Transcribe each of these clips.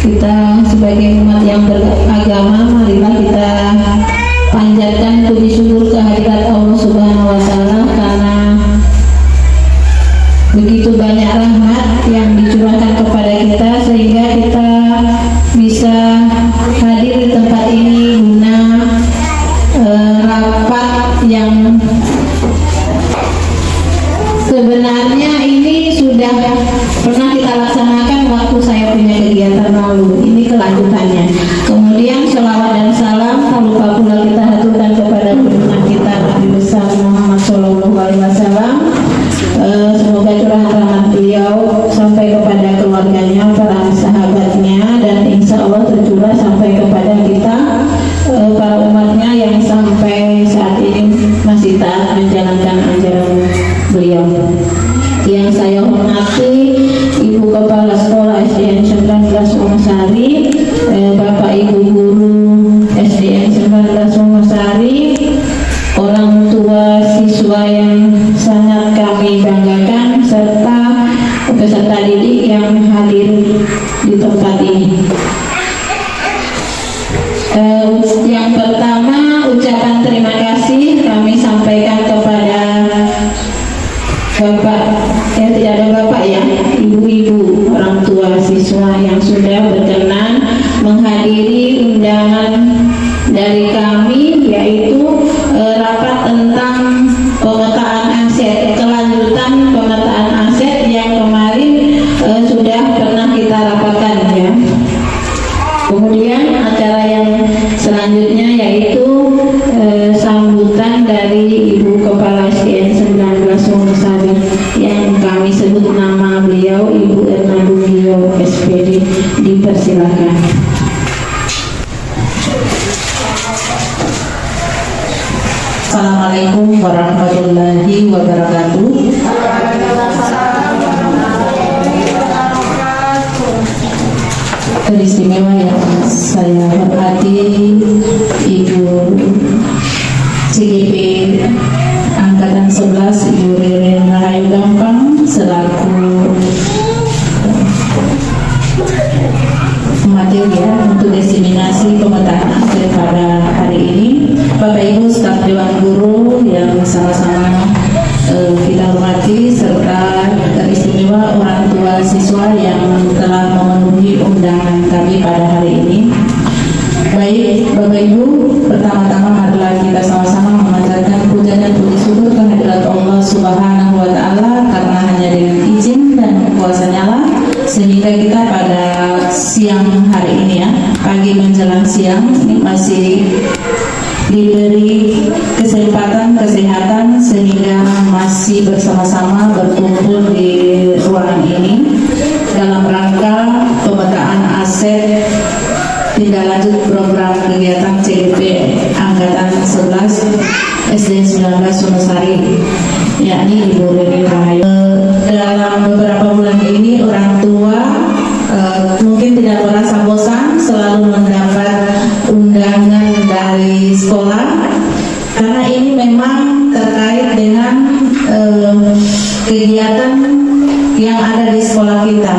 kita sebagai umat yang beragama, marilah kita panjatkan puji syukur kehadirat Allah Subhanahu wa Ta'ala, karena begitu banyak rahmat yang dicurahkan kepada kita sehingga kita bisa hadir di tempat ini guna rapat yang sebenarnya ini sudah pernah kita laksanakan waktu saya punya kegiatan lalu. Ini kelanjutannya. Kemudian sholawat dan salam tak lupa pula kita haturkan kepada junjungan kita Nabi besar Muhammad Shallallahu Alaihi Wasallam. Semoga curahan rahmat beliau sampai kepada keluarganya, para sahabatnya, dan insya Allah tercurah sampai kepada kita para umatnya yang sampai saat ini masih taat menjalankan ajaran beliau. Yang saya hormati Ibu Kepala Sekolah SDN 19 Wonosari, Bapak Ibu Guru SDN 19 Wonosari, orang tua siswa yang sangat kami banggakan, serta peserta didik yang hadir di tempat ini. Yang pertama, ucapan terima kasih kami sampaikan kepada Bapak, tidak ada Bapak ya, Ibu-ibu orang tua siswa yang sudah berkenan menghadiri undangan dari kami, yaitu rapat tentang pemetaan aset, kelanjutan pemetaan aset yang kemarin sudah pernah kita rapatkan ya. Kemudian acara yang selanjutnya yaitu sambutan dari Ibu Kepala SDN 19 Wonosari yang kami sebut nama beliau, Ibu Erna Dugio SPD. Dipersilakan. Assalamualaikum warahmatullahi wabarakatuh. Teristimewa yang saya hormati Ibu CGP Angkatan 11 Ibu Ririn Rahayu Gampang selaku materi ya untuk diseminasi pemetaan aset pada hari ini. Bapak Ibu staf Dewan Guru yang sama-sama kita hormati, serta teristimewa orang tua siswa yang telah memenuhi undangan kami pada hari ini. Baik Bapak Ibu, pertama-tama marilah kita sama-sama memanjatkan puja dan puji syukur kehadirat Allah Subhanahu wa Ta'ala, karena hanya dengan izin dan kuasa-Nya lah sehingga kita pada siang hari ini ya, pagi menjelang siang ini masih diberi kesempatan kesehatan sehingga masih bersama-sama berkumpul di ruangan ini dalam rangka pemetaan aset tindak lanjut program kegiatan CGP Angkatan 11 SDN 19 Wonosari, yakni Ibu Ririn Rahayu. Dalam beberapa bulan ini orang tua mungkin tidak merasa bosan selalu mendapat undangan dari sekolah, karena ini memang terkait dengan kegiatan yang ada di sekolah kita.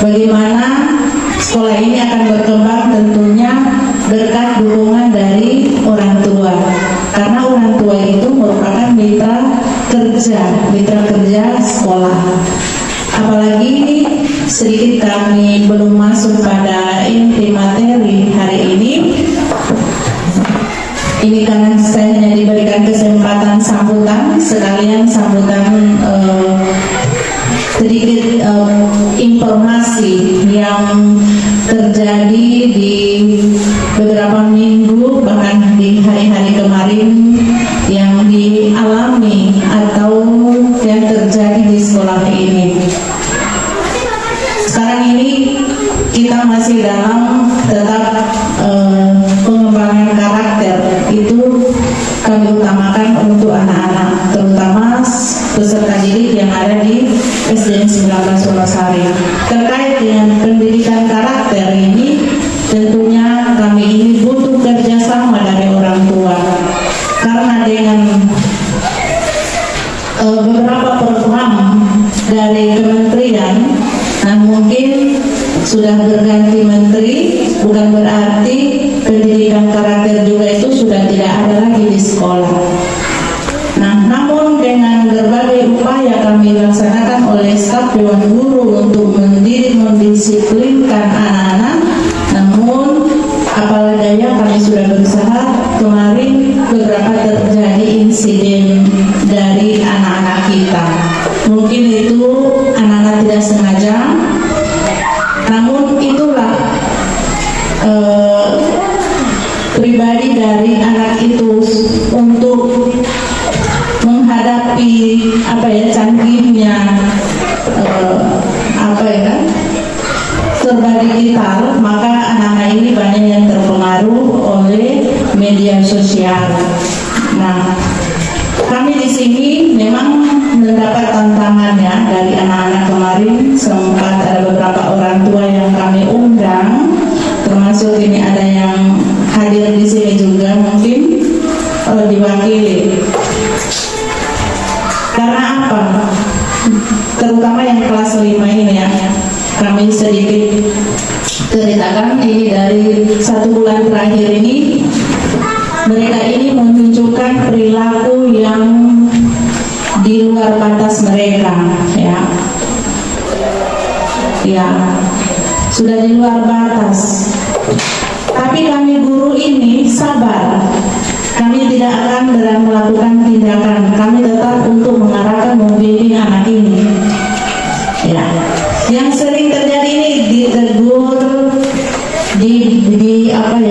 Bagaimana sekolah ini akan berkembang tentunya berkat dukungan dari orang tua, karena orang tua itu merupakan mitra kerja sekolah. Apalagi sedikit kami belum masuk pada inti materi hari ini. Ini karena saya hanya diberikan kesempatan sambutan, sekalian sambutan sedikit informasi yang terjadi di beberapa minggu, bahkan di hari-hari kemarin yang dialami atau yang terjadi di sekolah ini. Sekarang ini kita masih dalam tetap pengembangan karakter, itu kami utamakan untuk anak-anak, terutama peserta didik yang ada di SDN 19 Wonosari. Terkait dengan pendidikan karakter ini, tentunya kami ini butuh kerjasama dari orang tua, karena dengan beberapa program dari kementerian, nah mungkin sudah berganti menteri, bukan berarti pendidikan karakter juga itu sudah tidak ada lagi di sekolah. Nah, namun dengan berbagai upaya kami laksanakan oleh staf Dewan Guru untuk mendidik mendisiplinkan anak-anak, namun apalah daya kami sudah berusaha. Kemarin beberapa terjadi insiden dari anak-anak kita. Mungkin itu anak-anak tidak sengaja, namun itulah pribadi dari anak itu untuk menghadapi canggihnya serba digital, maka anak-anak ini banyak yang terpengaruh oleh media sosial. Nah, kami di sini memang mendapat tantangannya dari anak-anak kemarin. Sempat ada beberapa orang tua yang kami undang, termasuk ini ada yang hadir di sini juga, mungkin diwakili. Karena apa? Terutama yang kelas 5 ini ya, kami sedikit ceritakan ini dari 1 bulan terakhir ini. Mereka ini menunjukkan perilaku yang di luar batas mereka, ya, sudah di luar batas. Tapi kami guru ini sabar. Kami tidak akan melakukan tindakan. Kami tetap untuk mengarahkan membimbing anak ini. Ya, yang sering terjadi ini ditegur, diberikan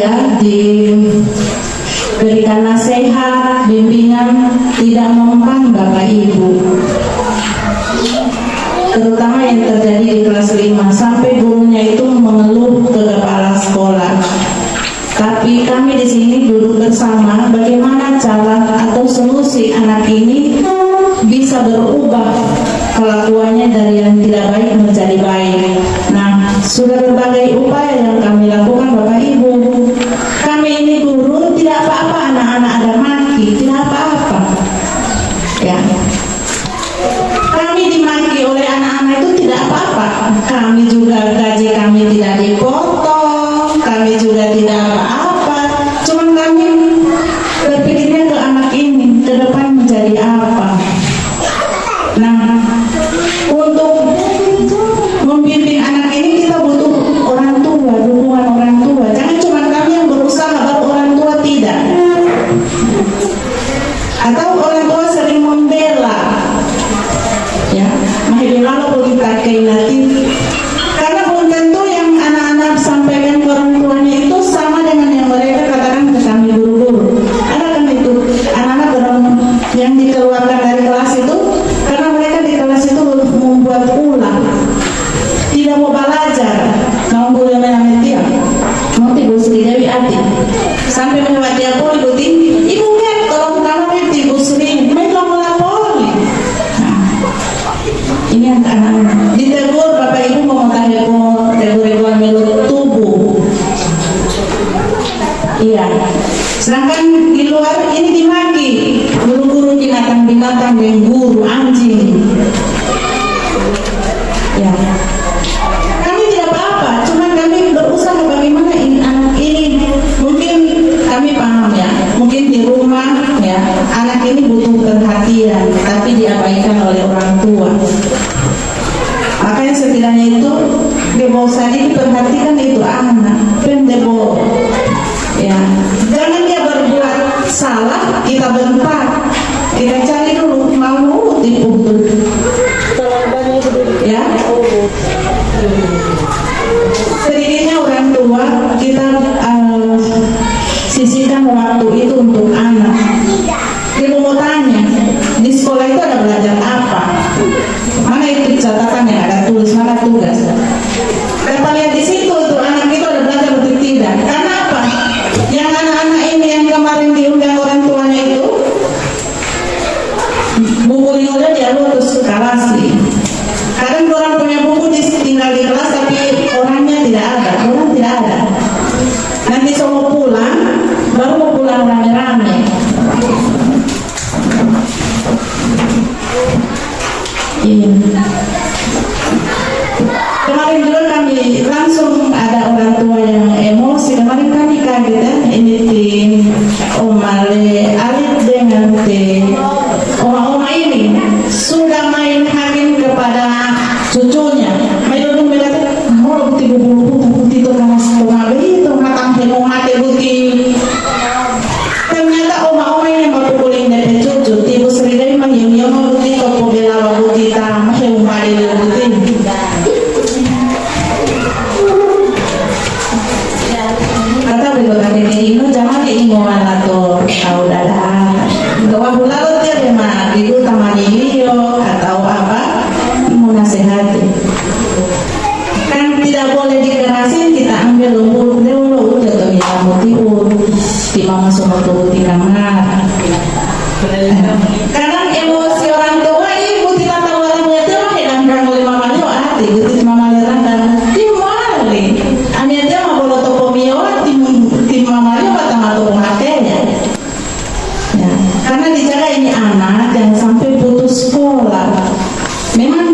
nasihat, bimbingan, tidak mempan Bapak Ibu. Terutama yang terjadi di kelas 5, sampai gurunya itu mengeluh ke kepala sekolah. Tapi kami di sini duduk bersama bagaimana cara atau solusi anak ini bisa berubah kelakuannya dari yang tidak baik menjadi baik. Nah, sudah berbagai upaya yang kami lakukan Bapak Ibu. Kami ini guru, tidak apa-apa anak-anak ada maki, tidak apa-apa. Ya. Kami dimaki oleh anak-anak itu tidak apa-apa. Kami juga gaji kami tidak dipotong, kami juga tidak apa-apa. Cuman kami berpikirnya ke anak ini ke depan menjadi apa. Nah, untuk membimbing anak ini kita butuh orang tua, dukungan orang tua. Jangan cuma kami yang berusaha baru orang tua tidak. Atau orang tua sering membela, ya, membela kita nanti. Karena belum tentu yang anak-anak sampaikan ke orang tuanya itu sama dengan yang mereka katakan ke kami guru-guru. Ada kan itu anak-anak yang dikeluarkan dari kelas itu karena mereka di kelas itu membuat ulah, tidak mau belajar, mau boleh main tiap, mau tiba Sri Dewi Ati sampai menyebut dia poli buti, ibu kan tolong kamu tiba Sri, main mau lapoli. Ini anak-anak ditegur Bapak Ibu mau tegur menurut tubuh. Iya. Sedangkan di luar ini dimaki guru-guru binatang-binatang dan guru anjing. Ya. Kami tidak apa-apa, cuma kami berusaha bagaimana ini anak ini. Mungkin kami paham ya, mungkin di rumah ya anak ini butuh perhatian, tapi diabaikan oleh orang tua. Makanya setidaknya itu debo saja diperhatikan itu anak, pendebo. Ya, jangan dia berbuat salah kita bentak, kita cari dulu mau diputus. Ya, sedikitnya orang tua kita sisihkan waktu itu untuk anak. Dia mau tanya di sekolah itu ada belajar apa? Mana itu catatan yang ada tulis, mana tugas? Kita lihat di situ itu anak itu ada belajar atau tidak? Karena apa? Yang anak-anak ini yang kemarin diundang orang tuanya itu kemarin juga kami langsung ada orang tua yang emosi. Kemarin kami kaget ya, ini tim Omale Alif dengan tim Oma ini sudah main hakim kepada cucunya. Main dulu melihat, oh bukti bukti itu karena setengah begitu, matang hemo mati bukti. Ternyata oma ini yang berpukulin dari cucu, tibu sering mah yang mau bukti topo bela bukti tam hemo mati bukti. Kata berikut ini jangan diingoan atau tahu dadah. Kalau lalu dia memang itu tamani video atau apa mau nasihati. Kan tidak boleh dikerasin, kita ambil lumpur dulu udah tuh ya motivur timah masuk motor di kamar. Karena emosi orang tua ibu tidak tahu orangnya dia mah hilang oleh mamanya hati gitu mama lihat dan timali. Ania dia mah boleh topo mio tim mamanya kata matu hatinya. Ya, karena dijaga ini anak jangan sampai putus sekolah. Memang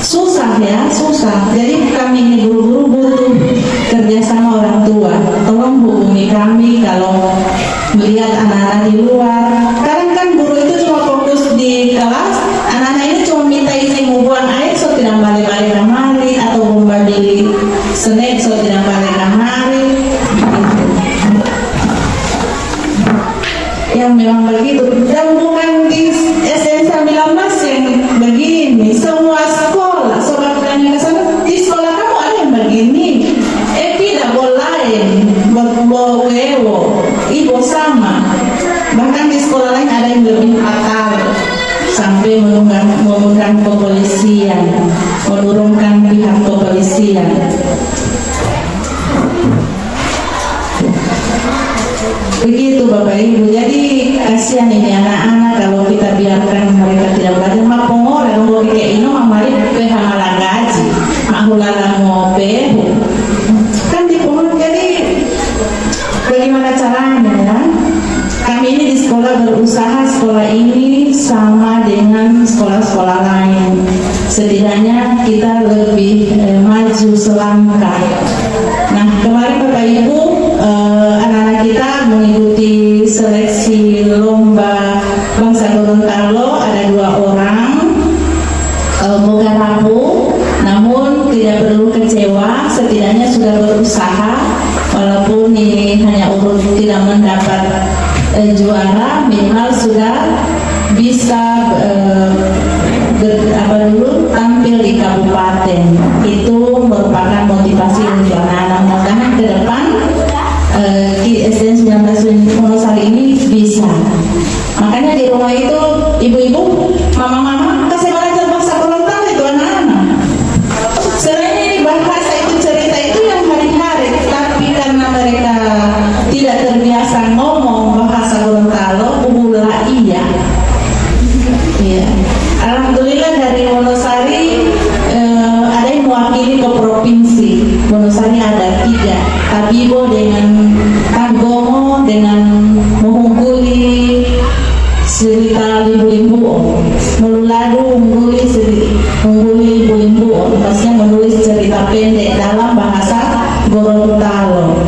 susah ya, susah. Jadi kami ini guru-guru butuh kerjasama orang tua. Tolong hubungi kami kalau melihat anak-anak di luar. Kadang kan guru itu cuma fokus di kelas, anak-anak ini cuma minta izin mau buang air, so tidak balik-balik kamari atau mau beli snack, so tidak balik kamari. Yang memang begitu, dan bukan di SN19 yang begini, semua sekolah, sobat tanya ke sana, di sekolah kamu ada yang begini, tidak boleh, berwewo, ibu sama, bahkan di sekolah lain ada yang lebih fatal, sampai mengundang kepolisian, menurunkan pihak kepolisian. Begitu Bapak Ibu, jadi kasihan ini anak-anak kalau kita biarkan mereka tidak belajar. Mak pengorang mau kayak ini mamari PH malah gaji, mak hulala ngope, kan di pengorang. Jadi bagaimana caranya ya? Kami ini di sekolah berusaha sekolah ini sama dengan sekolah-sekolah lain. Setidaknya kita lebih maju selangkah. Nah kemarin Bapak Ibu anak-anak kita mengikuti seleksi lomba bangsa Gorontalo, ada 2 orang bukan rapuh, namun tidak perlu kecewa, setidaknya sudah berusaha walaupun ini hanya urut tidak mendapat juara, minimal sudah bisa tampil di kabupaten. Itu merupakan motivasi untuk anak-anak. Mudah-mudahan ke depan SDN 19 Wonosari ini bisa. Makanya di rumah itu ibu-ibu, mama-mama kasih belajar bahasa Gorontalo itu anak-anak. Selain ini bahasa itu cerita itu yang hari-hari, tapi karena mereka tidak terbiasa ngomong bahasa Gorontalo, ubula iya. Iya. Alhamdulillah dari Wonosari ada yang mewakili ke provinsi. Wonosari ada 3, Tabibo dengan Tanggomo dengan mengungguli cerita limbu-limbu, Meluladu mengungguli limbu-limbu, pastinya menulis cerita pendek dalam bahasa Gorontalo.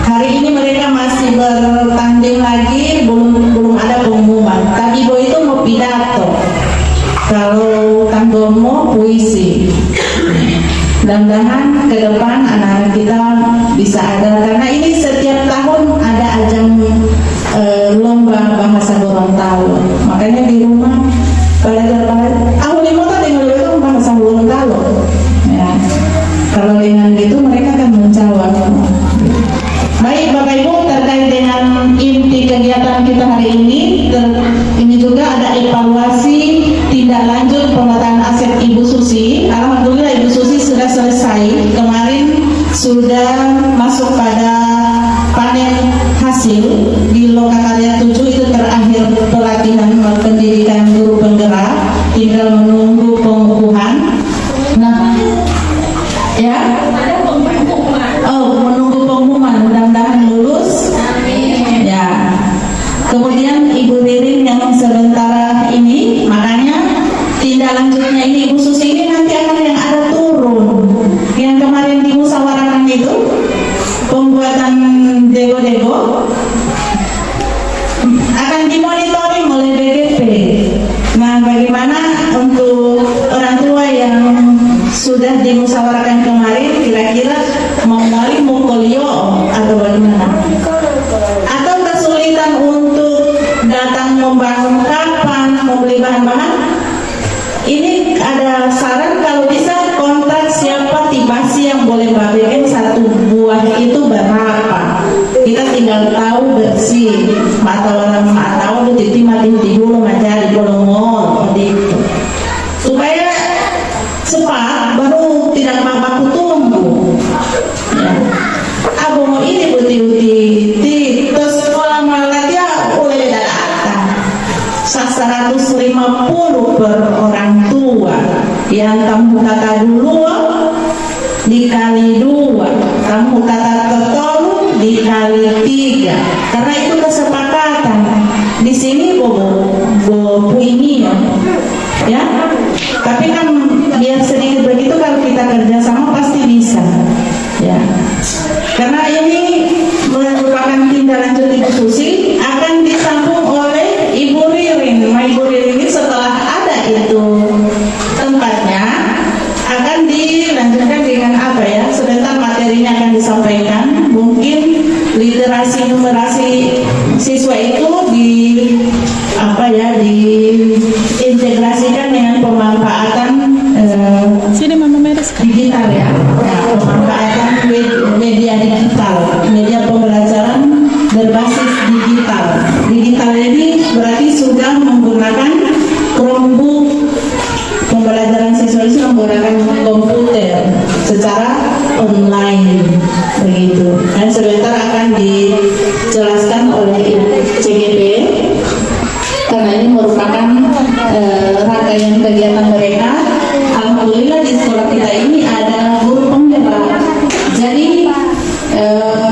Hari ini mereka masih bertanding lagi, belum ada pengumuman. Tabibo itu mau pidato, kalau Tanggomo puisi. Mudah-mudahan ke depan anak-anak kita bisa ada, karena ini setiap tahun ada ajang lomba bahasa Gorontalo. Makanya di rumah belajar aku lima tadi ngelihat bahasa Gorontalo. Ya, kalau dengan itu mereka akan menjawab. Baik Bapak Ibu, terkait dengan inti kegiatan kita hari ini, ini juga ada evaluasi tindak lanjut pemetaan aset Ibu Susi. Alhamdulillah Ibu Susi sudah selesai. Kemarin sudah masuk pada panen hasil di Lokakarya 7, itu terakhir pelatihan pendidikan guru penggerak, tinggal menunggu pengukuhan. Nah, ya. Menunggu pengumuman, mudah-mudahan lulus. Amin. Ya. Kemudian Ibu Ririn yang sementara ini, makanya tindak lanjutnya ini Ibu Susi ini nanti akan yang ada turun. kemarin kira-kira mau kuliah atau bagaimana? Atau kesulitan untuk datang membangun kapan, mau beli bahan-bahan? Ini ada saran kalau bisa kontak siapa tibasi yang boleh bagikan satu buah itu berapa. Kita tinggal tahu bersih atau titi mati dulu mencari bolongol gitu. Supaya cepat baru tidak baku tumbuh. Ya. Abang ini uti terus sekolah malah dia oleh datang 150 per orang tua yang tamu kata dulu dikali 2, tamu kata ketolu dikali 3, karena itu kesepakatan di sini bobo ini ya. Tapi kan biar sedikit begitu kalau kita kerjasama pasti bisa ya. Karena ini merupakan tindak lanjut Ibu Susi akan disambung oleh Ibu Ririn. Ibu Ririn ini setelah ada itu tempatnya akan dilanjutkan dengan apa ya? Sebentar materinya akan disampaikan. Mungkin literasi numerasi siswa itu diintegrasikan dengan pemanfaatan digital ya. Pemanfaatan media digital, media pembelajaran berbasis digital. Digital ini berarti sudah menggunakan Chromebook, pembelajaran siswa itu menggunakan komputer secara online begitu. Dan sebentar akan dijelaskan oleh CGP karena ini merupakan rangkaian kegiatan mereka. Alhamdulillah di sekolah kita ini ada guru penggerak. Jadi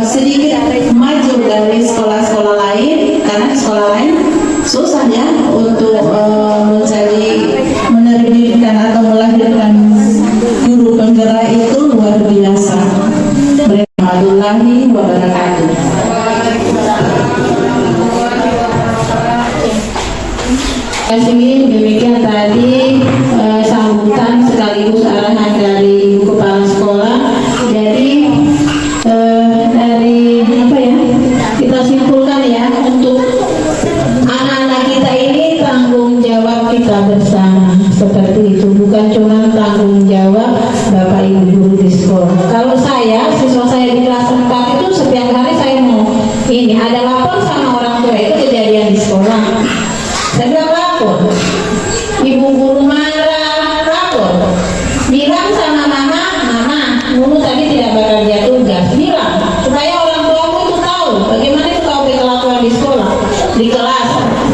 sedikit maju dari sekolah-sekolah lain, karena sekolah lain susah ya untuk menerbitkan atau melahirkan guru penggerak itu luar biasa. Warahmatullahi wabarakatuh. Demikian tadi sambutan sekaligus arahan dari Ibu Kepala Sekolah. Jadi dari apa ya, kita simpulkan ya, untuk anak-anak kita ini tanggung jawab kita bersama seperti itu, bukan cuma tanggung jawab Bapak Ibu guru di sekolah. Kalau saya, siswa saya di kelas 4 itu setiap hari saya mau ini ada lapor sama orang tua, itu kejadian di sekolah. Saya bilang lapor, ibu guru marah, lapor, bilang sama mama, Nunu tadi tidak bakal dia tugas, bilang supaya orang tuamu itu tahu bagaimana itu kau berkelakuan di sekolah, di kelas,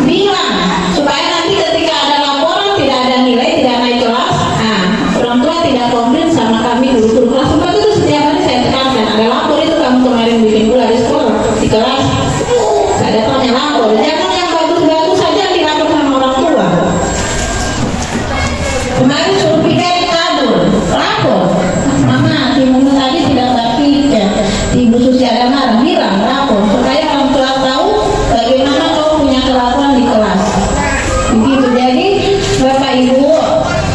bilang supaya nanti ketika ada laporan tidak ada nilai, tidak naik kelas. Nah, orang tua tidak komplain sama kami guru kelas 4 itu setiap hari saya tekankan, ada lapor itu kamu kemarin bikin pula di sekolah, di kelas, saya datangnya lapor, jangan yang bagus-bagus saja dilapor sama orang tua. Kemarin suruh piket kabur, lapor, mama Ibu tadi tidak berpiket, Ibu Susi ada marah, bilang lapor supaya orang tua tahu bagaimana kau punya kelakuan di kelas. Begitu. Jadi Bapak Ibu,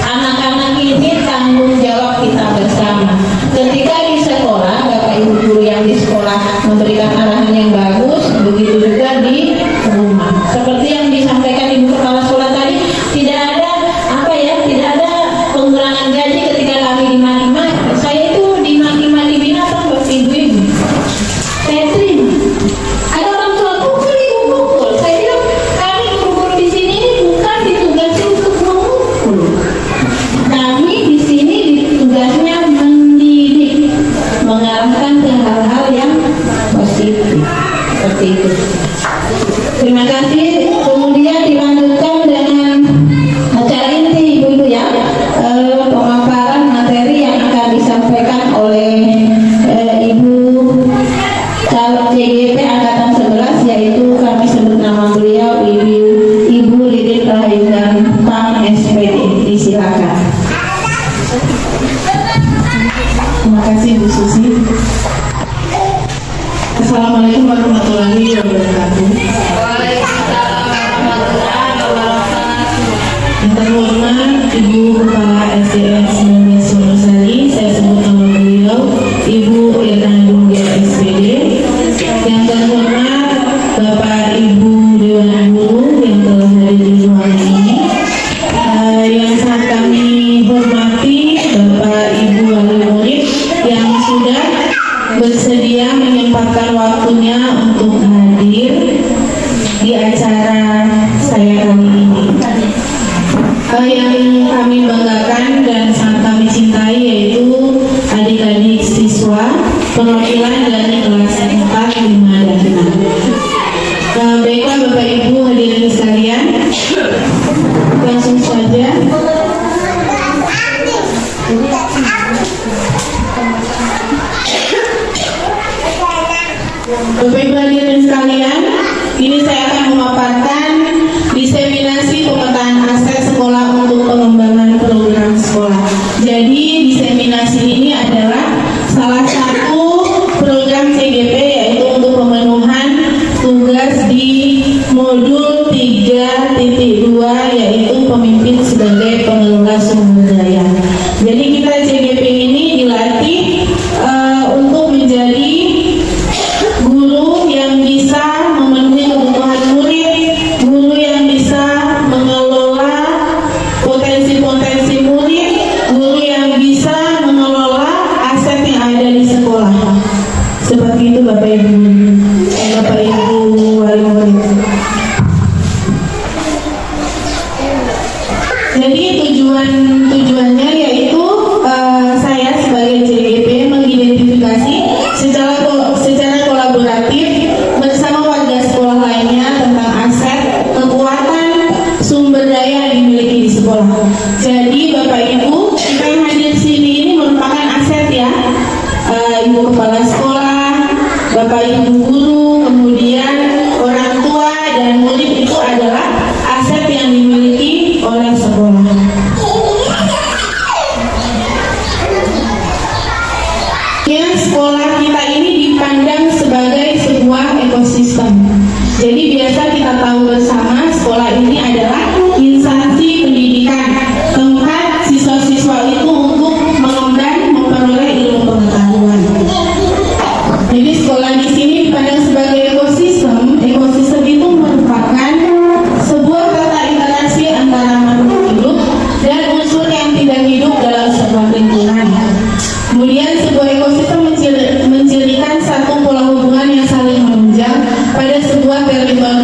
anak-anak ini tanggung jawab kita bersama. Ketika di sekolah, Bapak Ibu guru yang di sekolah memberikan arahan yang bagus, begitu juga di rumah. Seperti yang disampaikan Ibu Kepala Sekolah tadi, tidak ada apa ya, tidak ada pengurangan gaji ketika kami dimaki-maki. Saya itu dimaki-maki binatang Bapak Ibu-ibu. Saya terima. Ada orang tua pukul, ibu pukul. Saya bilang kami guru-guru di sini bukan ditugasi untuk memukul. Kami di sini tugasnya mendidik, mengarahkan ke hal-hal yang positif. Seperti itu. Terima kasih. Kemudian dilanjutkan dengan acara inti Ibu-ibu ya, pemaparan materi yang akan disampaikan oleh Ibu Calon CGP Angkatan 11, yaitu kami sebut nama beliau Ibu Lirin Rahayugan Pang SPD. Disilakan. Terima kasih Bu Susi. Assalamualaikum warahmatullahi wabarakatuh. Yang terhormat Ibu Kepala SDS Nuni Sunusari, saya sebut nama menyempatkan waktunya untuk hadir di acara saya kali ini. Yang kami banggakan dan sangat kami cintai yaitu adik-adik siswa perwakilan dari kelas 4, 5, dan 6. Baiklah Bapak Ibu hadirin sekalian, langsung saja. Bapak Ibu hadirin sekalian, ini saya akan memaparkan diseminasi pemetaan aset sekolah untuk pengembangan program sekolah. Jadi diseminasi ini adalah salah satu program CGP yaitu untuk pemenuhan tugas di modul 3.2 yaitu pemimpin sebagai pengelola sumber daya. Jadi kita CGP ini dilatih untuk menjadi guru yang bisa memenuhi kebutuhan murid, guru yang bisa mengelola potensi-potensi murid, guru yang bisa mengelola aset yang ada di sekolah. Seperti itu Bapak Ibu wali murid. Jadi tujuannya yaitu saya sebagai CGP mengidentifikasi secara kolaboratif bersama warga sekolah lainnya tentang aset, kekuatan, sumber daya yang dimiliki di sekolah. Jadi Bapak Ibu, kita yang hadir sini ini merupakan aset ya. Ibu kepala sekolah, Bapak Ibu guru, kemudian orang tua dan murid itu adalah aset yang dimiliki oleh sekolah. Ya, sekolah kita ini dipandang sebagai sebuah ekosistem. Jadi biasa kita tahu bersama sekolah ini adalah instansi pendidikan, tempat siswa-siswa itu untuk mengemban memperoleh ilmu pengetahuan. Jadi sekolah di sini dipandang sebagai ekosistem. Ekosistem itu merupakan sebuah tata interaksi antara makhluk hidup dan unsur yang tidak hidup dalam sebuah lingkungan. Kemudian sebuah ekosistem mencirikan satu pola hubungan yang saling menunjang pada sebuah teritori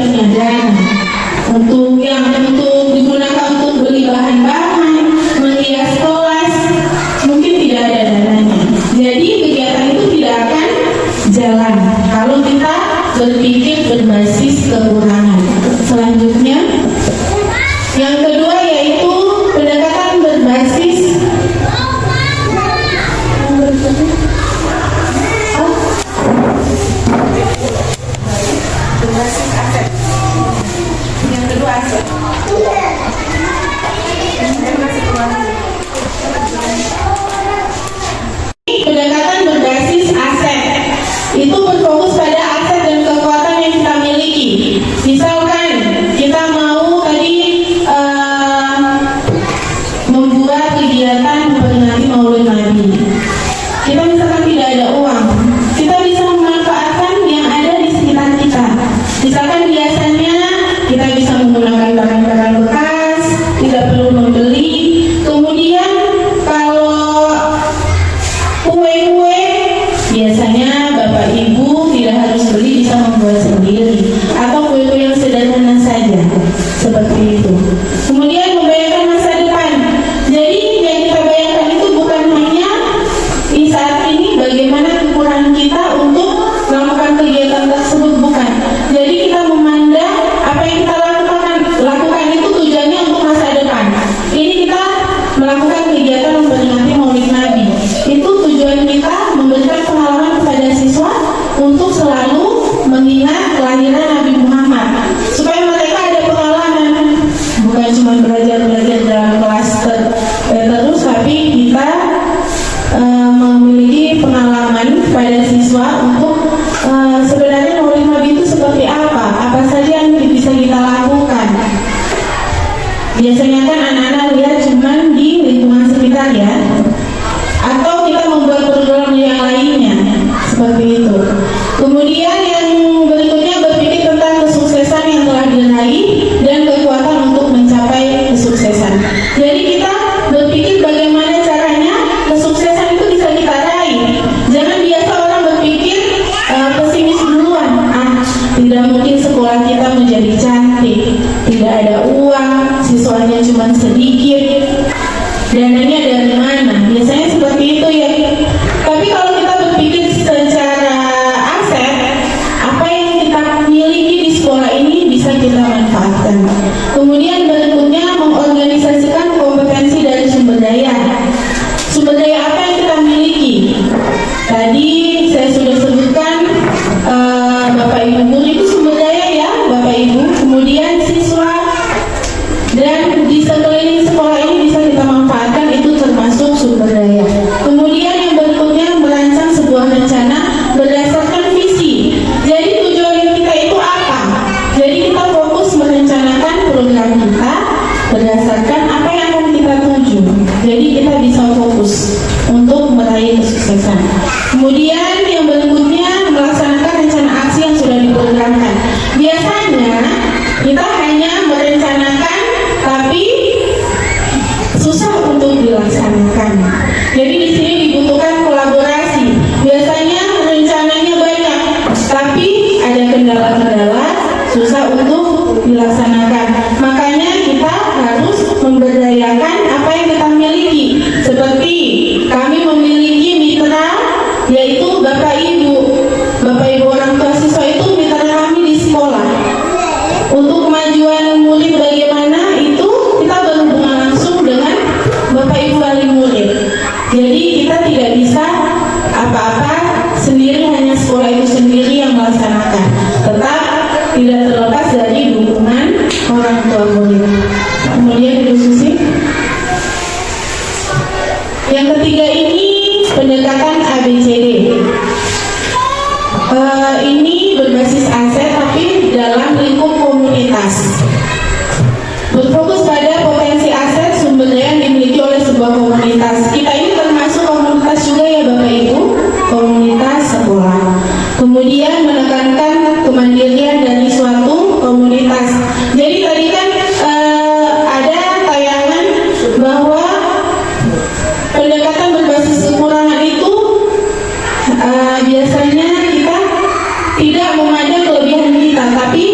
punya dana untuk digunakan untuk beli bahan-bahan, menghias kelas, mungkin tidak ada dananya. Jadi kegiatan itu tidak akan jalan kalau kita berpikir berbasis kekurangan. Selanjutnya, yang kedua yaitu pendekatan berbasis aset. Yang kedua aset. Pendekatan berbasis aset itu berfokus pada aset dan kekuatan yang kita miliki. Misalkan kita mau tadi membuat kegiatan memperingati Maulid Nabi. Kita misalkan tidak ada uang, kita bisa memanfaatkan yang ada di sekitar kita. Misalkan biasanya kita bisa menggunakan barang-barang bekas, tidak perlu membeli. Kemudian kalau kue-kue, biasanya Bapak Ibu tidak harus beli, bisa membuat sendiri. Atau kue-kue yang sederhana saja, seperti itu. Kemudian membayangkan masa depan. Jadi yang kita bayangkan itu bukan hanya di saat ini bagaimana kekurangan kita untuk melakukan kegiatan tersebut, bukan. Jadi kita memandang apa yang kita lakukan itu tujuannya untuk masa depan. Ini kita melakukan kegiatan memperingati Maulid Nabi. Itu tujuan kita memberikan pengalaman kepada siswa untuk selalu mengingat kelahiran Nabi Muhammad, supaya mereka ada pengalaman, bukan cuma belajar dalam kelas terus, tapi kita memiliki pengalaman pada siswa untuk sebenarnya Maulid Nabi itu seperti apa saja yang bisa kita lakukan. Biasanya kan anak-anak lihat cuma di lingkungan sekitar ya, atau kita membuat program yang lainnya seperti itu. Kemudian yang berikutnya berpikir tentang kesuksesan yang telah diraih dan kekuatan untuk mencapai kesuksesan. Jadi kita berpikir bagaimana caranya kesuksesan itu bisa kita raih. Jangan biasa orang berpikir pesimis duluan. Tidak mungkin sekolah kita menjadi cantik, tidak ada uang, siswanya cuma sedikit, dananya dari mana? Biasanya seperti itu ya. Tapi kalau kita berpikir secara aset, apa yang kita miliki di sekolah ini bisa kita manfaatkan. Kemudian berikutnya mengorganisasikan kompetensi dari sumber daya. Sumber daya apa yang kita miliki? Tadi saya sudah sebutkan Bapak Ibu guru itu sumber daya ya, Bapak Ibu. Kemudian siswa dan di sekeliling sekolah ini bisa kita manfaatkan, itu termasuk sumber daya. Kemudian yang berikutnya merancang sebuah rencana berdasarkan visi. Jadi tujuan kita itu apa? Jadi kita fokus merencanakan program kita berdasarkan apa yang akan kita tuju. Jadi kita bisa fokus untuk meraih kesuksesan. Kemudian yang berikutnya melaksanakan rencana aksi yang sudah diprogramkan. Biasanya kita hanya merencanakan tapi susah untuk dilaksanakan. Jadi di sini dibutuhkan kolaborasi. Biasanya rencananya banyak, tapi ada kendala-kendala, susah untuk dilaksanakan. Makanya kita harus memberdayakan apa yang kita miliki. Seperti kami memiliki mitra, yaitu Bapak Ibu orang tua siswa itu mitra kami di sekolah. Untuk kemajuan murid bagaimana itu kita berhubungan langsung dengan Bapak Ibu wali murid. Jadi kita tidak bisa apa-apa sendiri, hanya sekolah itu sendiri yang melaksanakan. Tetap tidak terlepas dari dukungan orang tua murid. Kemudian Ibu Susi. Yang ketiga ini pendekatan ABCD. Ini berbasis aset tapi dalam lingkup komunitas. Berfokus pada potensi aset sumber daya yang dimiliki oleh sebuah komunitas. Kita ini termasuk komunitas juga ya Bapak Ibu, komunitas sekolah. Kemudian menekankan kemandirian dari suatu komunitas. Jadi tadi kan ada tayangan bahwa pendekatan berbasis kekurangan itu biasanya kita tidak memandang kelebihan kita, tapi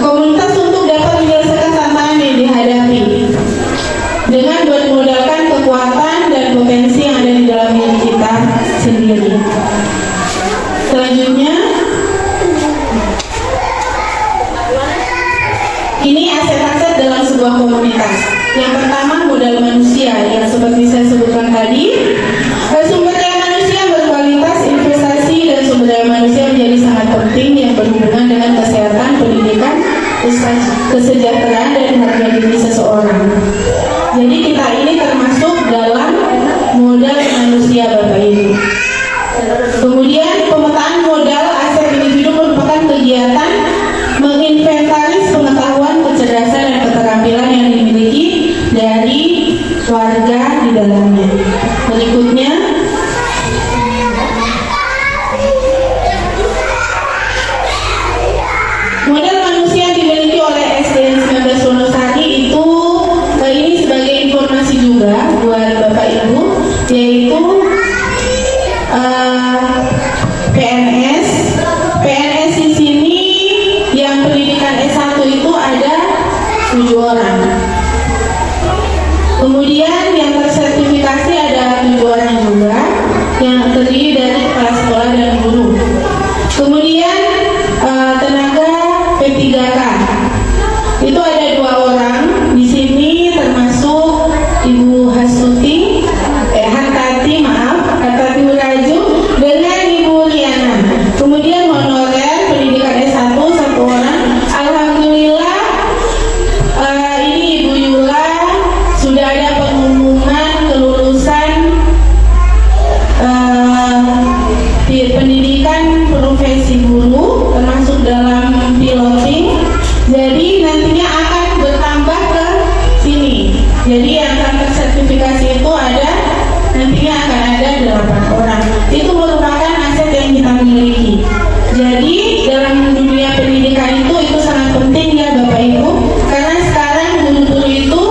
komunitas untuk dapat menyelesaikan tantangan yang dihadapi dengan bermodalkan kekuatan dan potensi yang ada di dalam diri kita sendiri. Selanjutnya, ini aset-aset dalam sebuah komunitas. Yang pertama, modal manusia yang seperti saya sebutkan tadi. Sumber daya manusia berkualitas, investasi dan sumber daya manusia menjadi sangat penting yang berhubungan dengan kesehatan, pendidikan, kesejahteraan dan harga diri seseorang. Jadi kita ini termasuk dalam modal manusia, Bapak Ibu. Kemudian pemetaan modal aset individu merupakan kegiatan menginventaris pengetahuan, kecerdasan dan keterampilan yang dimiliki dari warga di dalamnya. Berikutnya, modal manusia yang dimiliki oleh SDN 19 Wonosari itu ini sebagai informasi juga buat Bapak Ibu, yaitu PNS. PNS di sini yang pendidikan S1 itu ada 7 orang. Kemudian yang tersertifikasi ada 7 orang juga, yang terdiri dari kepala sekolah dan guru. Kemudian tenaga P3K itu ada 2 orang. Di sini termasuk Ibu Hantati Uraju dengan Ibu Liana. Kemudian honorer pendidikan S1 1 orang. Alhamdulillah ini Ibu Yula sudah ada pengumuman kelulusan di pendidikan profesi guru termasuk dalam piloting. Jadi nantinya akan bertambah ke sini. Jadi yang akan tersertifikasi itu ada, nantinya akan ada 8 orang. Itu merupakan aset yang kita miliki. Jadi dalam dunia pendidikan itu sangat penting ya Bapak Ibu, karena sekarang guru-guru itu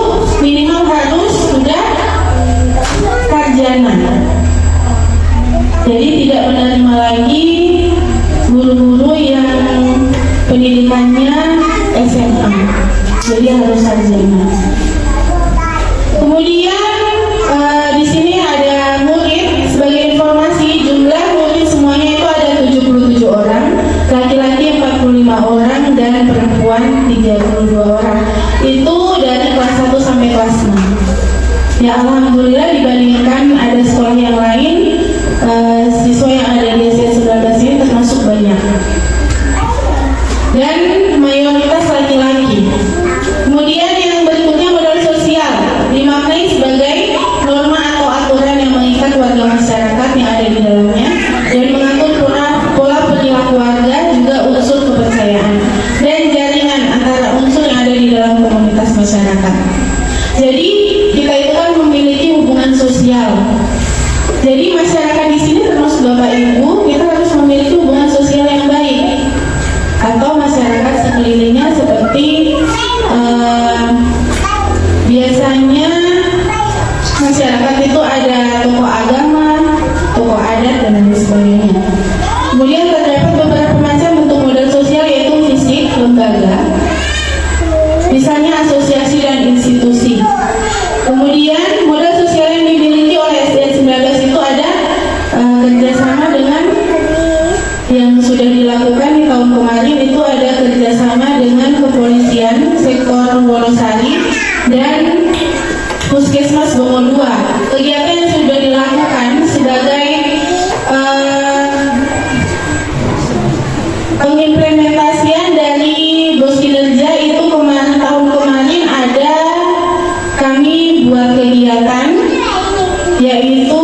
minimal harus sudah sarjana. Jadi tidak menerima lagi guru-guru yang pendidikannya SMA. Jadi harus sarjana. Kemudian di sini ada murid. Sebagai informasi, jumlah murid semuanya itu ada 77 orang, laki-laki 45 orang dan perempuan 32 orang. Itu dari kelas 1 sampai kelas 6. Ya alhamdulillah, dibandingkan ada sekolah yang lain, siswa yang ada di SDN 19 ini termasuk banyak. Dan mayoritas laki-laki. Kemudian yang berikutnya, modal sosial dimaknai sebagai norma atau aturan yang mengikat warga masyarakat yang ada di dalamnya dan mengatur pola perilaku warga, juga unsur kepercayaan dan jaringan antara unsur yang ada di dalam komunitas masyarakat. Jadi kita itu kan memiliki hubungan sosial. Jadi masyarakat di sini termasuk Bapak Ibu, kita harus memiliki hubungan sosial yang baik. Atau masyarakat sekelilingnya seperti biasanya masyarakat itu ada tokoh agama, tokoh adat dan lain sebagainya. Kemudian terdapat beberapa macam bentuk modal sosial, yaitu fisik, lembaga, misalnya asosiasi dan institusi. Kemudian modal sosial yang dimiliki oleh SDN 19 itu ada kerjasama dengan yang sudah dilakukan di tahun kemarin. Itu ada kerjasama dengan kepolisian sektor Wonosari dan Puskesmas Bongo 2. Kegiatan yang sudah dilakukan sebagai pengimplementasian dari bos kinerja itu tahun kemarin ada kami buat kegiatan, yaitu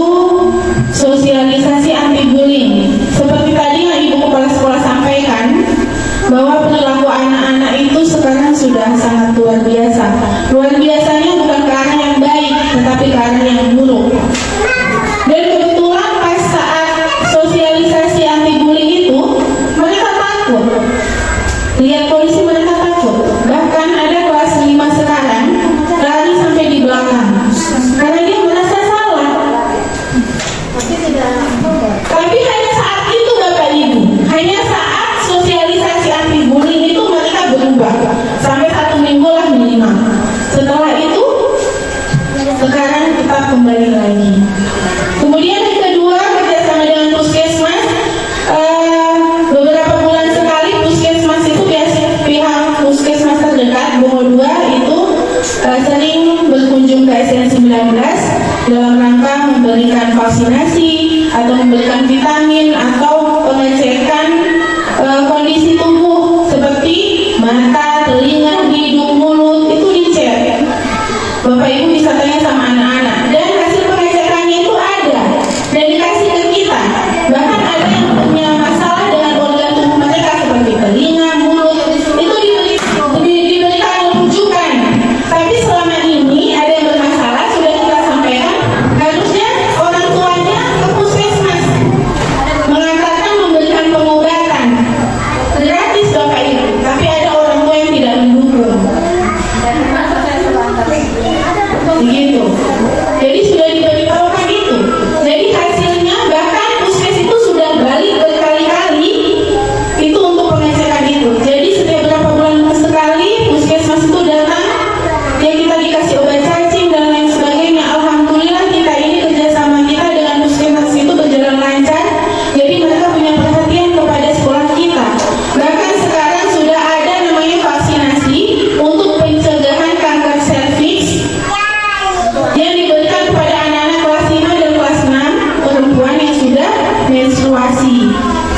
sosialisasi anti bullying. Seperti tadi yang Ibu Kepala Sekolah sampaikan, bahwa perilaku anak-anak itu sekarang sudah sangat luar biasa. Luar biasanya bukan ke arah yang baik, tetapi ke arah yang buruk. Dan kebetulan pas saat sosialisasi anti bullying itu, mereka takut. Lihat polisi, mereka takut. Bahkan ada kelas 5 sekarang lari sampai di belakang karena dia merasa salah. Tapi hanya saat itu Bapak Ibu, hanya saat sosialisasi anti bullying itu mereka berubah. atau memberikan vitamin atau pengecekan kondisi tubuh seperti mata, telinga, hidung, mulut, itu dicek. Bapak Ibu bisa tanya sama anak-anak, dan hasil pengecekannya itu ada dan dikasih ke kita. Bahkan ada yang punya masalah dengan organ tubuh mereka seperti telinga, mulut, itu diberikan rujukan. Tapi selama ini ada yang bermasalah, sudah kita sampaikan, harusnya orang tuanya ke puskesmas mengatakan memberikan pengobatan gratis Bapak Ibu. Tapi ada orang tua yang tidak mendukung. Begitu. Jadi sudah diberitahukan itu. Jadi hasilnya bahkan puskes itu sudah balik berkali-kali itu untuk pengecekan itu. Jadi setiap berapa bulan sekali puskesmas itu datang, ya kita dikasih obat cacing dan lain sebagainya. Alhamdulillah kita ini kerjasama kita dengan puskesmas itu berjalan lancar. Jadi mereka punya perhatian kepada sekolah kita. Bahkan sekarang sudah ada namanya vaksinasi untuk pencegahan kanker serviks yang diberikan kepada anak-anak kelas 5 dan kelas 6 perempuan yang sudah menstruasi.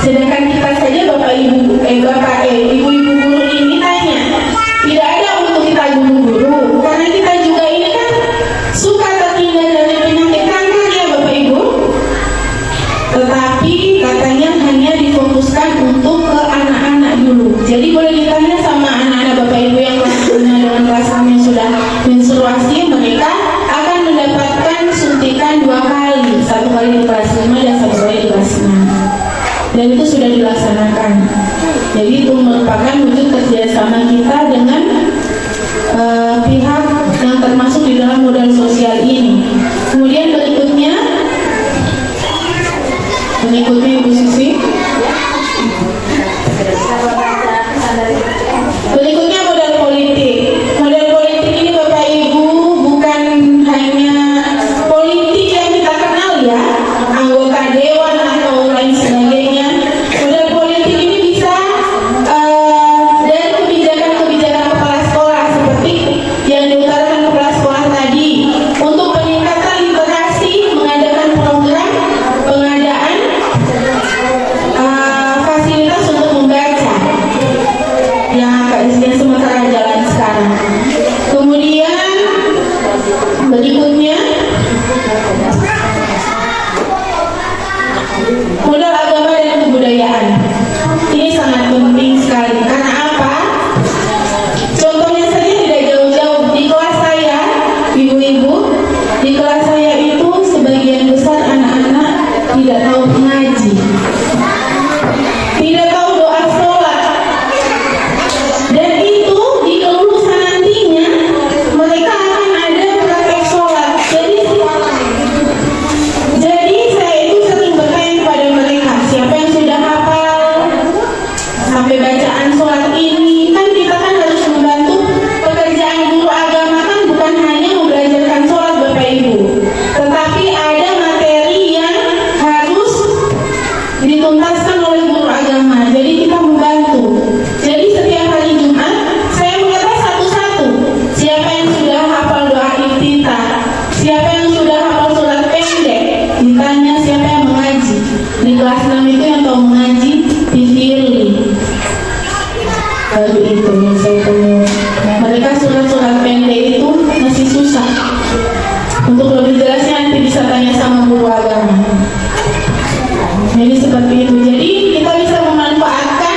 Sedangkan kita saja ibu-ibu guru ini tanya, tidak ada untuk kita guru-guru, karena kita juga ini kan suka tertinggal dari penyakit kanker ya Bapak Ibu. Tetapi katanya hanya difokuskan untuk ke anak-anak dulu. Jadi boleh ditanya sama anak-anak Bapak Ibu yang kelas 5 dan kelas 6 yang sudah menstruasi, mereka akan mendapatkan suntikan 2 kali, 1 kali di kelas 5 dan 1 kali di kelas 6. Dan itu sudah dilaksanakan. Jadi itu merupakan wujud kerjasama kita dengan pihak yang termasuk di dalam modal sosial ini. Kemudian berikutnya Ibu Sisi. Berikutnya modal politik. Modal politik ini Bapak Ibu bukan hanya politik yang kita kenal ya, anggota dewan atau lain sebagainya. Modal politik ini bisa dari kebijakan-kebijakan kepala sekolah seperti yang diutarakan kepala sekolah tadi, untuk peningkatan literasi, mengadakan program pengadaan fasilitas untuk membaca yang sementara jalan sekarang. Kemudian berikutnya modal agama dan kebudayaan. Ini sangat penting sekali. Karena apa? Contohnya saja tidak jauh-jauh di kelas saya, ibu-ibu, di kelas saya itu sebagian besar anak-anak tidak tahu mengaji, tidak tahu doa sholat, dan itu di kelulusan nantinya mereka akan ada praktek sholat. Jadi saya itu sering bertanya kepada mereka, siapa yang sudah hafal sampai bacaan sholat ini? Kan kita kan harus membantu pekerjaan guru agama, kan bukan hanya membelajarkan sholat Bapak Ibu, tetapi ada materi yang harus dituntaskan oleh guru agama. Jadi kita membantu. Jadi setiap hari Jumat saya mengetes satu-satu, siapa yang sudah hafal doa iftitah, siapa yang sudah hafal surat pendek, ditanya siapa yang mengaji. Di kelas 6 itu yang tahu mengaji dipilih. Baru itu yang saya temu. Mereka surat-surat pendek itu masih susah. Untuk lebih jelasnya nanti bisa tanya sama guru agama. Jadi seperti itu. Jadi kita bisa memanfaatkan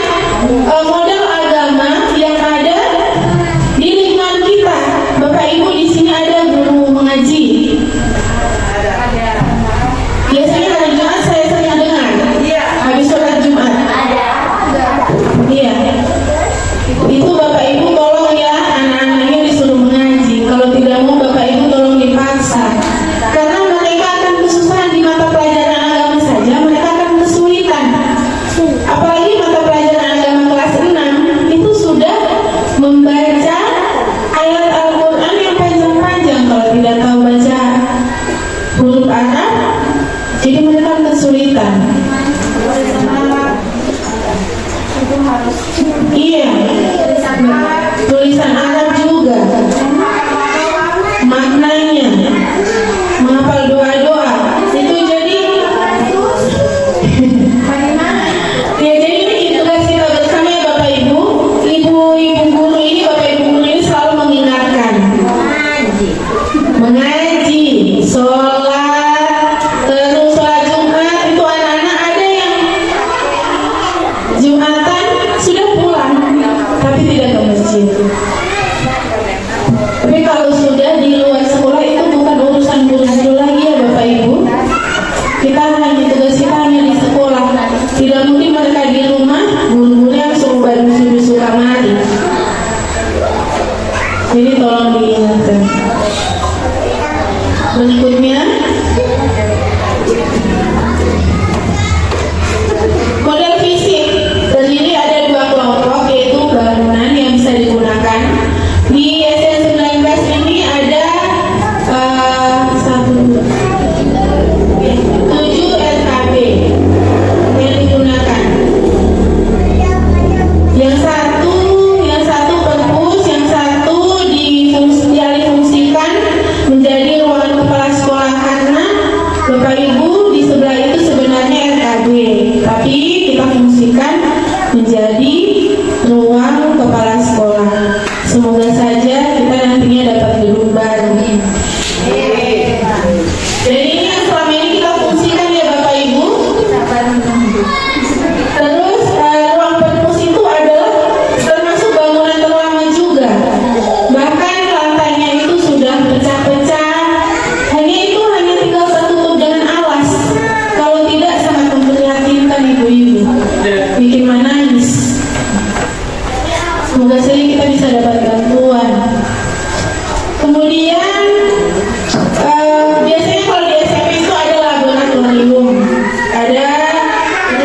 modal agama yang ada di lingkungan kita. Bapak Ibu di sini ada guru mengaji. Biasanya hari Jumat saya sering dengar. Habis sholat Jumat. Iya. Itu Bapak Ibu tolong ya, anak-anaknya disuruh mengaji. Kalau tidak mau Bapak Ibu tolong dipaksa. Karena mereka akan kesusahan di mata pelajaran agama saja, mereka akan kesulitan. Apalagi mata pelajaran agama kelas 6 itu sudah membaca ayat Al-Quran yang panjang-panjang. Kalau tidak tahu baca huruf Arab, jadi mereka kesulitan. Iya. Ibu guru ini, Bapak Ibu guru ini selalu mengingatkan mengaji, sholat, terus sholat Jumat. Itu anak-anak ada yang Jumatan sudah pulang tapi tidak ke masjid. Tapi kalau sudah di luar sekolah itu bukan urusan guru-guru lagi ya Bapak Ibu. Kita hanya tugas kita hanya di sekolah. Tidak mungkin mereka di rumah guru-guru yang suruh dusu-dusu kamari. Jadi tolong diingatkan. Berikutnya, model fisik terdiri ada 2 kelompok, yaitu bangunan yang bisa digunakan. Di SN19 ini ada 7 RKB yang digunakan. Yang satu perpus, yang satu dialihfungsikan menjadi ruangan kepala sekolah, karena Bapak Ibu di sebelah itu sebenarnya RKB, tapi kita fungsikan menjadi ruang kepala sekolah. Semoga saja kita nantinya dapat gedung baru. Jadi ini yang selama ini kita fungsikan ya Bapak Ibu. Terus ruang perpus itu adalah termasuk bangunan terlama juga. Bahkan lantainya itu sudah pecah-pecah. Hanya tinggal tertutup dengan alas. Kalau tidak sangat memprihatinkan ibu-ibu. Bikin menangis. Semoga saja kita bisa dapat bantuan. Kemudian biasanya kalau di SMP itu ada laboratorium, ada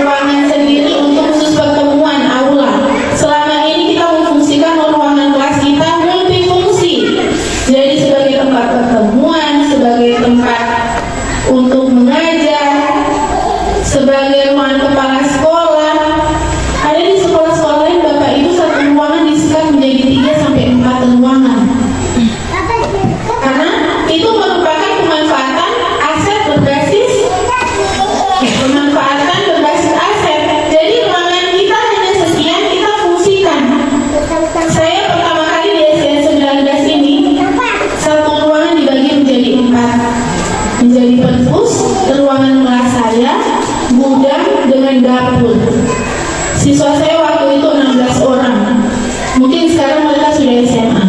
ruangan sendiri untuk khusus pertemuan aula. Selama ini kita memfungsikan ruangan kelas kita multifungsi, jadi sebagai tempat pertemuan, sebagai tempat untuk mengajar, sebagai ruangan kepala sekolah. Ada di sekolah-sekolah lain Bapak Ibu satu ruangan disekat menjadi 3 sampai 4 ruangan. Karena itu merupakan pemanfaatan berbasis aset. Jadi ruangan kita hanya sekian, kita fungsikan. Saya pertama kali di SN19 ini satu ruangan dibagi menjadi 4, menjadi perpus, ruangan kelas saya, gudang dengan dapur. Siswa saya waktu itu 16 orang. Mungkin sekarang mereka sudah SMA.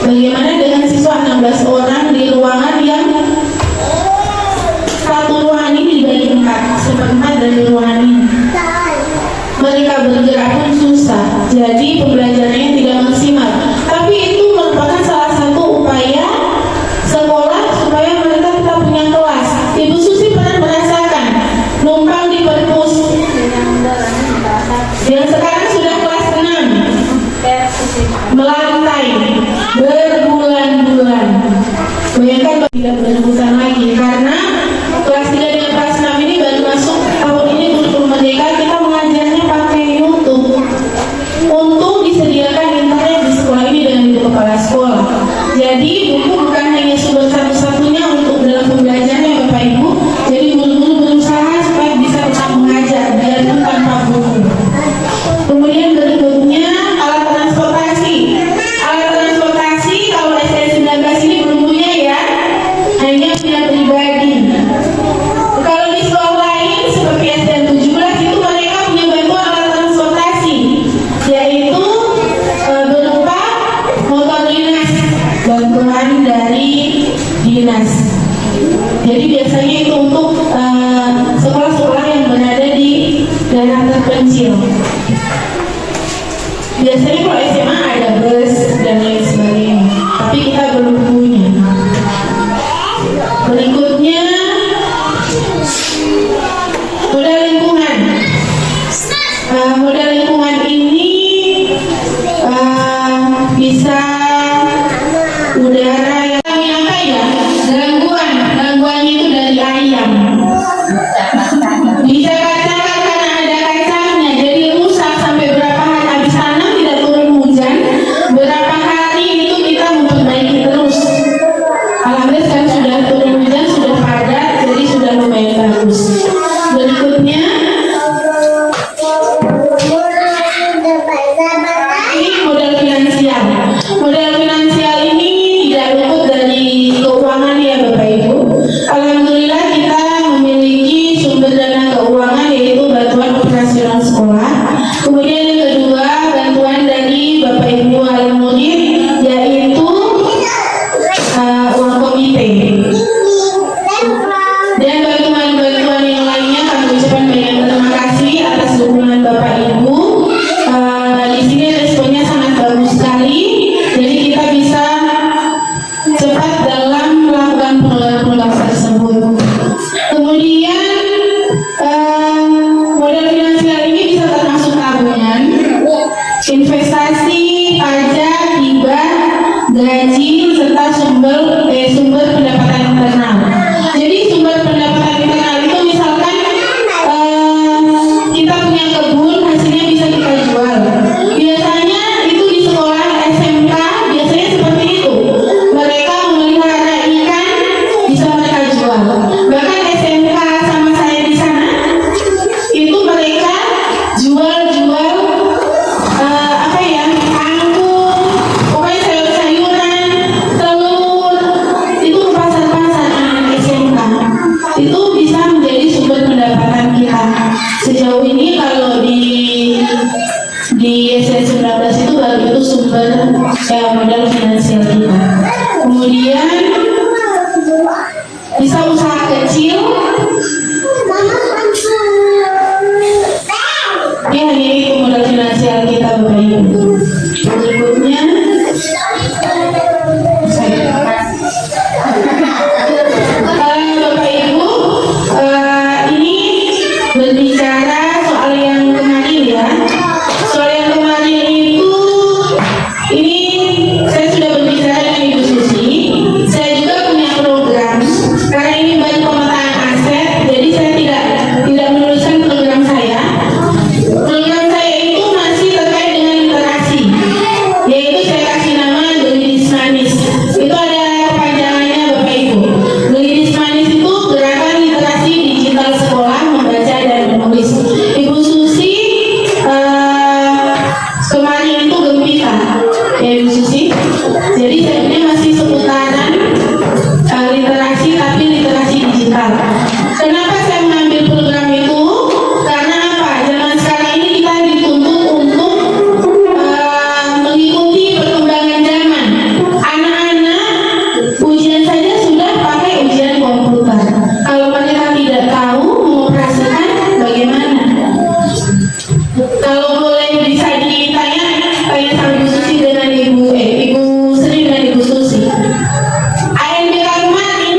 Bagaimana dengan siswa 16 orang di ruangan yang satu ruangan ini dibagi 4, seperempat dari ruangan ini. Mereka bergerak pun susah, jadi pembelajarannya tidak maksimal. Tapi itu merupakan salah satu upaya sekolah supaya mereka tetap punya kelas. Ibu Susi pernah merasakan numpang di perpus yang sekarang sudah kelas 6, melantai berbulan-bulan. Bayangkan tidak berebutan lagi, karena kelas 3 dengan kelas 6 ini baru masuk tahun ini kurikulum merdeka. Kita mengajarnya pakai YouTube. Untung disediakan internet di sekolah ini dengan ibu kepala sekolah. Jadi buku bukan hanya sumber satu-satunya untuk dalam pembelajarannya Bapak Ibu. Jadi guru-guru berusaha supaya bisa tetap mengajar biarpun tanpa buku. Kemudian berikutnya alat transportasi. Alat transportasi kalau SN19 ini belum punya ya, hanya punya pribadi. Kalau di sekolah lain seperti SN17 itu mereka punya bantuan alat transportasi, yaitu berupa motor dinas, bantuan dari dinas. Jadi biasanya itu untuk sekolah-sekolah yang berada di daerah terpencil. Biasanya kalau SMA ada bus dan lain sebagainya, tapi kita belum punya. Berikutnya modal lingkungan. Modal lingkungan ini bisa udara yang apa ya? Gangguannya itu dari ayam. Bisa kacang karena ada kacangnya, jadi rusak sampai berapa hari habis tanam tidak turun hujan. sumber pendapatan internal. Jadi sumber pendapatan internal itu misalkan kita punya kebun, hasilnya bisa kita jual. Biasanya itu di sekolah SMK biasanya seperti itu. Mereka memelihara ikan bisa mereka jual. Bahkan SMK sama saya di sana itu mereka jual-jual apa ya, kangkung, pokoknya sayur-sayuran, telur, itu ke pasar-pasar anak SMK. Itu bisa menjadi sumber pendapatan kita. Sejauh ini kalau di SN 19 itu baru itu sumber modal finansial kita. Kemudian bisa usaha kecil. Ya, hanya itu modal finansial kita, Bapak Ibu. Berikutnya Bapak Ibu, ini berbicara soal yang kemarin ya. Soal yang kemarin itu, ini saya sudah berbicara dengan Ibu Susi. Saya juga punya program, karena ini baru pemetaan aset, jadi saya tidak menuliskan program saya. Program saya itu masih terkait dengan literasi, yaitu saya kasih nama Gelinis Manis. Itu ada kepanjangannya, Bapak Ibu. Gelinis Manis itu gerakan literasi digital sekolah membaca dan menulis. Ibu Susi kemarin itu gembira, ya Ibu Susi. Jadi sebenarnya masih seputaran literasi, tapi literasi digital. Kenapa saya mengambil program itu? Karena apa? Zaman sekarang ini kita dituntut untuk mengikuti perkembangan zaman. Anak-anak ujian saja sudah pakai ujian komputer. Kalau mereka tidak tahu mengoperasikan, bagaimana? Kalau boleh bisa ditanya sama Ibu Susi dengan Ibu Sri dan Ibu Susi. ANBK kemarin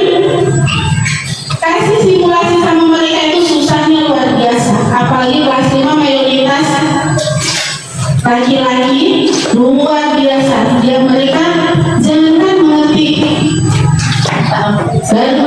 kasih simulasi sama mereka itu susahnya luar biasa. Apalagi kelas 5 mayoritas laki-laki, luar biasa. Dia mereka jangankan mengerti baru